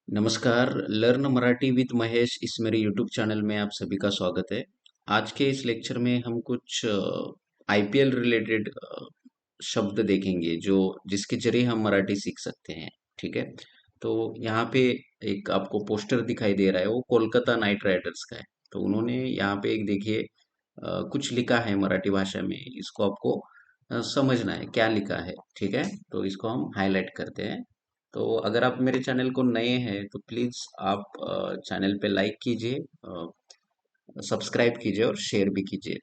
नमस्कार। Learn Marathi with Mahesh इस मेरे यूट्यूब चैनल में आप सभी का स्वागत है। आज के इस लेक्चर में हम कुछ आईपीएल रिलेटेड शब्द देखेंगे जो जिसके जरिए हम मराठी सीख सकते हैं। ठीक है। तो यहाँ पे एक आपको पोस्टर दिखाई दे रहा है, वो कोलकाता नाइट राइडर्स का है। तो उन्होंने यहाँ पे एक देखिए कुछ लिखा है मराठी भाषा में। इसको आपको समझना है क्या लिखा है। ठीक है। तो इसको हम हाईलाइट करते हैं। तो अगर आप मेरे चैनल को नए हैं तो प्लीज आप चैनल पे लाइक कीजिए, सब्सक्राइब कीजिए और शेयर भी कीजिए।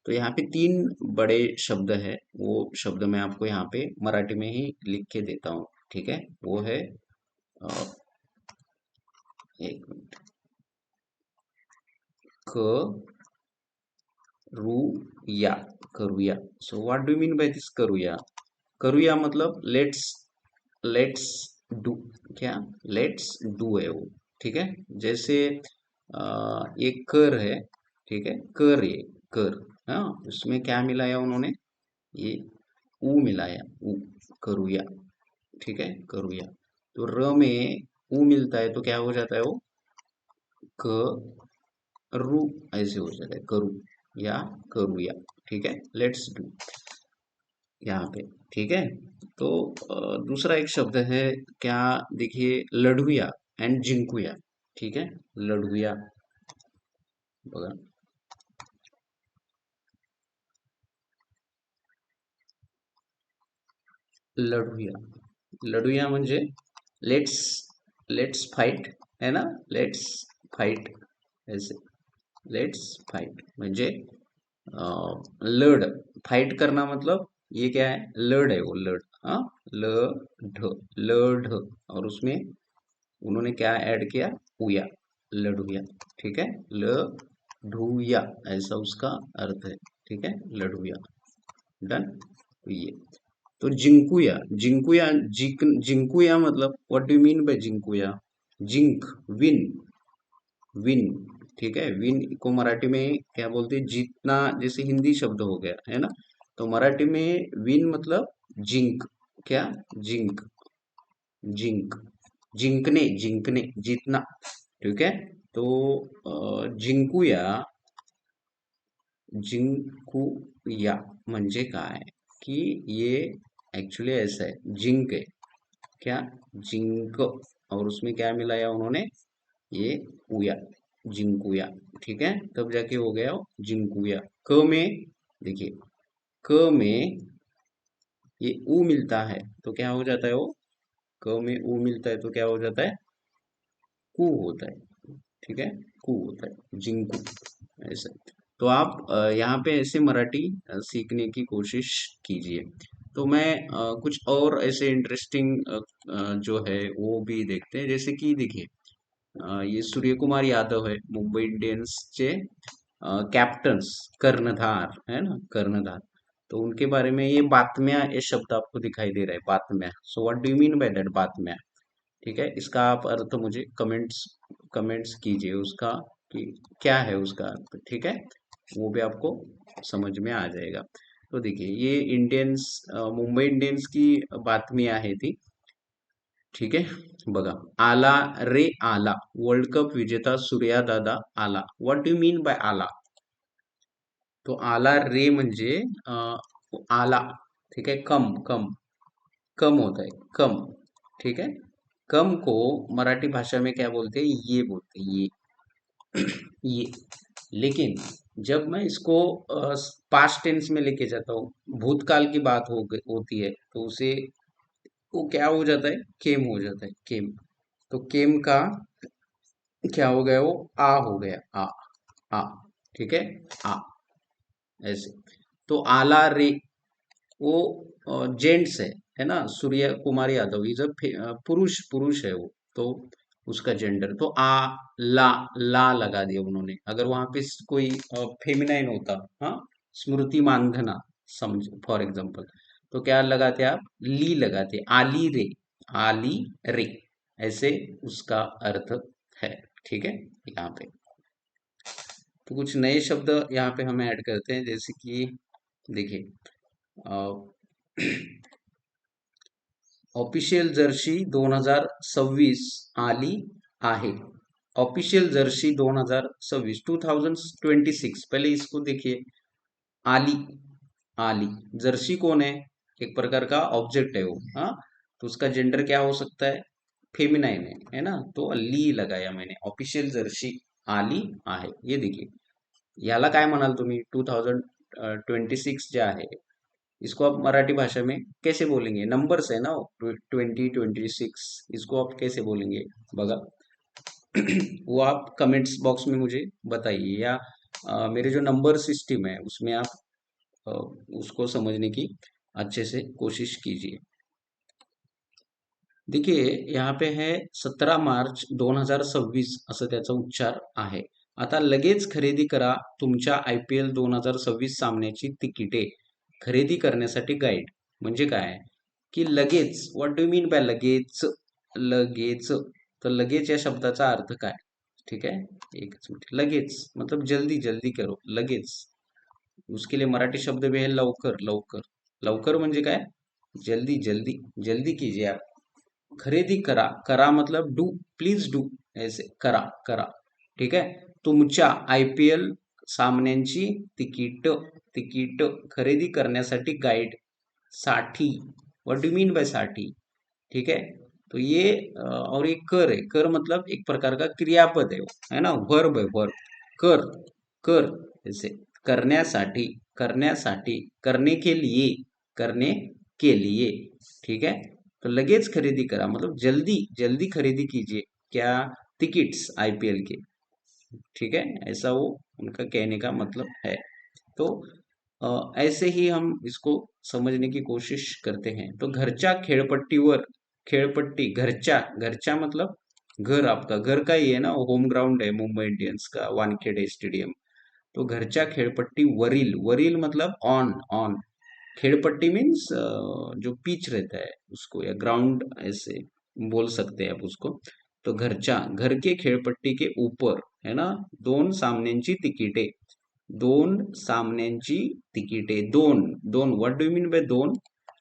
तो यहाँ पे तीन बड़े शब्द है, वो शब्द मैं आपको यहाँ पे मराठी में ही लिख के देता हूँ। ठीक है। वो है अ, एक मिनट, करूया। करूया। So what do mean by this करूया? करूया मतलब लेट्स डू। क्या? लेट्स डू है वो। ठीक है। जैसे ये कर है। ठीक है। कर, ये कर। हाँ, उसमें क्या मिलाया उन्होंने? ये ऊ मिलाया, ऊ। करूया। ठीक है। करूया। तो र में ऊ मिलता है तो क्या हो जाता है वो? करू। ऐसे हो जाता है, करू या करूया। ठीक है। लेट्स डू यहाँ पे। ठीक है। तो दूसरा एक शब्द है, क्या? देखिए, लढुया एंड जिंकुया। ठीक है। लढुया। बघा, लढुया। लढुया म्हणजे लेट्स लेट्स फाइट, है ना? Let's fight. ऐसे लेट्स फाइट म्हणजे लड़। फाइट करना मतलब ये क्या है? लड़ है वो, लड़। हाँ, लढ़। लढ़। और उसमें उन्होंने क्या ऐड किया? हुया। लढ़ुया। ठीक है। लढ़ुया ऐसा उसका अर्थ है। ठीक है। लढ़ुया। डन। तो ये, तो जिंकुया। जिंकुया, जिंकुया मतलब व्हाट डू मीन बाय जिंकुया? जिंक, विन। विन। ठीक है। विन को मराठी में क्या बोलते हैं? जीतना। जैसे हिंदी शब्द हो गया है ना, तो मराठी में विन मतलब जिंक। क्या? जिंक। जिंक, जिंकने, जिंकने, जीतना। ठीक है। तो जिंकुया, जिंकुया म्हणजे काय? कि ये एक्चुअली ऐसा है, जिंक है। क्या? जिंक। और उसमें क्या मिलाया उन्होंने? ये उया, जिंकुया। ठीक है। तब जाके हो गया वो जिंकुया। क में देखिए, क में ये ऊ मिलता है तो क्या हो जाता है वो? क में ऊ मिलता है तो क्या हो जाता है? कू होता है। ठीक है। कू होता है, जिंकू। ऐसा। तो आप यहाँ पे ऐसे मराठी सीखने की कोशिश कीजिए। तो मैं कुछ और ऐसे इंटरेस्टिंग जो है वो भी देखते हैं। जैसे कि देखिए, ये सूर्य कुमार यादव है, मुंबई इंडियन्स चे कॅप्टन्स, कर्णधार है ना, कर्णधार। तो उनके बारे में ये बातम्या, ये शब्द आपको दिखाई दे रहा है, बातम्या। So what do you mean by that, बातम्या? ठीक है। इसका आप अर्थ मुझे कमेंट्स कमेंट्स कीजिए उसका, कि क्या है उसका अर्थ। ठीक है। वो भी आपको समझ में आ जाएगा। तो देखिए, ये इंडियन्स, मुंबई इंडियन्स की बातमी आहे ती। ठीक आहे। बघा, आला रे आला, वर्ल्ड कप विजेता सूर्या दादा आला। व्हॉट डू मीन बाय आला? तो आला रे म्हणजे आला। ठीक है। कम, कम, कम होता है, कम। ठीक है। कम को मराठी भाषा में क्या बोलते हैं? ये बोलते हैं, ये। ये। लेकिन जब मैं इसको पास्ट टेंस में लेके जाता हूँ, भूतकाल की बात होती है, तो उसे, वो क्या हो जाता है? केम हो जाता है, केम। तो केम का क्या हो गया? वो आ हो गया, आ। आ। ठीक है। आ। ऐसे। तो आला रे, वो जेंट्स है ना, सूर्य कुमार यादव इज अ पुरुष, पुरुष है वो। तो उसका जेंडर तो आ, ला, ला लगा दिया उन्होंने। अगर वहां पे कोई फेमिनाइन होता, हाँ, स्मृति मानधना, समझ, फॉर एग्जाम्पल, तो क्या लगाते आप? ली लगाते, आली रे। आली रे। ऐसे उसका अर्थ है। ठीक है। यहाँ पे तो कुछ नए शब्द यहाँ पे हम ऐड करते हैं। जैसे कि देखिए, अ, ऑफिशियल जर्सी 2026 आली आहे। ऑफिशियल जर्सी 2026 2026, पहले इसको देखिए। आली, आली जर्सी कौन है? एक प्रकार का ऑब्जेक्ट है वो, हाँ। तो उसका जेंडर क्या हो सकता है? फेमिनाइन है ना? तो ली लगाया मैंने। ऑफिशियल जर्सी आली आहे, ये देखिए। याला काय म्हणाल तुम्ही? 2026 जे आहे, इसको आप मराठी भाषा में कैसे बोलेंगे? नंबर्स है ना, 2026, इसको आप कैसे बोलेंगे? बघा। वो आप कमेंट्स बॉक्स में मुझे बताइए, या मेरे जो नंबर सिस्टम है उसमें आप अ, उसको समझने की अच्छे से कोशिश कीजिए। देखिए यहाँ पे है 17 मार्च 2026 असं त्याचा उच्चार आहे। आता लगेच खरेदी करा तुमच्या IPL 2026 सामन्याची तिकिटे खरेदी करण्यासाठी गाईड। म्हणजे काय की लगेच, व्हॉट डू मीन बाय लगेच? लगेच, तर लगेच या शब्दाचा अर्थ काय? ठीक है, एकच मिनिट। लगेच मतलब जल्दी जल्दी करो, लगेच। उसके लिए मराठी शब्द भी है लवकर, लवकर। लवकर म्हणजे काय? जल्दी जल्दी, जल्दी कीजिए आप। खरेदी करा, करा मतलब डू, प्लीज डू, ऐसे करा करा। ठीक है, तुमच्या IPL सामन्यांची तिकीट, तिकीट खरेदी करण्यासाठी गाईड साठी, व्हाट डू मीन बाय साठी? ठीक है, तो ये और एक कर है। कर मतलब एक प्रकार का क्रियापद है ना, वर्ब है, वर्ब। कर, कर, ऐसे करण्यासाठी, करण्यासाठी, करने के लिए, करने के लिए। ठीक है, तो लगेच खरीदी करा मतलब जल्दी जल्दी खरीदी कीजिए, क्या? टिकट्स IPL के। ठीक है, ऐसा वो उनका कहने का मतलब है। तो ऐसे ही हम इसको समझने की कोशिश करते हैं। तो घरच्या खेळपट्टीवर, खेळपट्टी घरच्या, घरच्या मतलब घर, आपका घर का ही है ना, होम ग्राउंड है मुंबई इंडियंस का, वानखेडे स्टेडियम। तो घरच्या खेळपट्टी वरील, वरील मतलब ऑन, ऑन। खेड़पट्टी मीन्स जो पिच रहता है उसको, या ग्राउंड ऐसे बोल सकते हैं आप उसको। तो घरच्या, घर के खेळपट्टी के ऊपर है ना, दोन सामन्यांची तिकिटे, दोन सामन्यांची तिकिटे। दोन, दोन, what do you mean by दोन?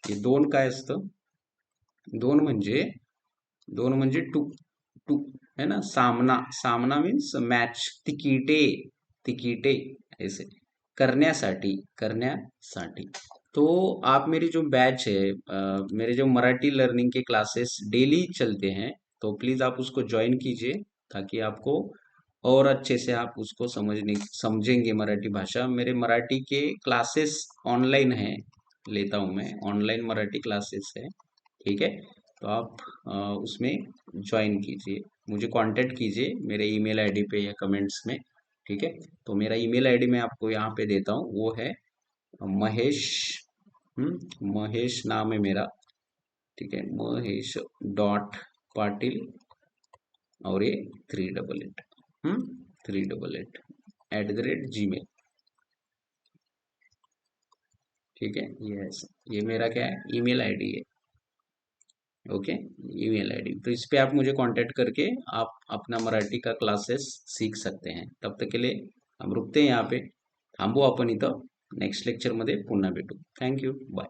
हे दोन काय असतं? दोन म्हणजे, दोन म्हणजे टू, टू है ना। सामना, सामना मीन्स मॅच, तिकिटे, तिकिटे ऐसे, करण्यासाठी, करण्यासाठी। तो आप मेरी जो बैच है, मेरे जो मराठी लर्निंग के क्लासेस डेली चलते हैं, तो प्लीज आप उसको ज्वाइन कीजिए, ताकि आपको और अच्छे से आप उसको समझने, समझेंगे मराठी भाषा। मेरे मराठी के क्लासेस ऑनलाइन है, लेता हूँ मैं, ऑनलाइन मराठी क्लासेस है। ठीक है, तो आप उसमें ज्वाइन कीजिए, मुझे कांटेक्ट कीजिए मेरे ईमेल आईडी पे या कमेंट्स में। ठीक है, तो मेरा ईमेल आईडी मैं आपको यहाँ पे देता हूँ, वो है महेश, महेश नाम है मेरा। ठीक है, महेश डॉट पाटिल, और ये 388, 388 @gmail। ठीक है, ये मेरा क्या है, ईमेल आईडी है। ओके, ईमेल आईडी, तो इस पे आप मुझे कांटेक्ट करके आप अपना मराठी का क्लासेस सीख सकते हैं। तब तक के लिए हम रुकते हैं यहाँ पे, थांबू आपण इथं। नेक्स्ट लेक्चर मध्ये पुन्हा भेटू। Thank you, bye.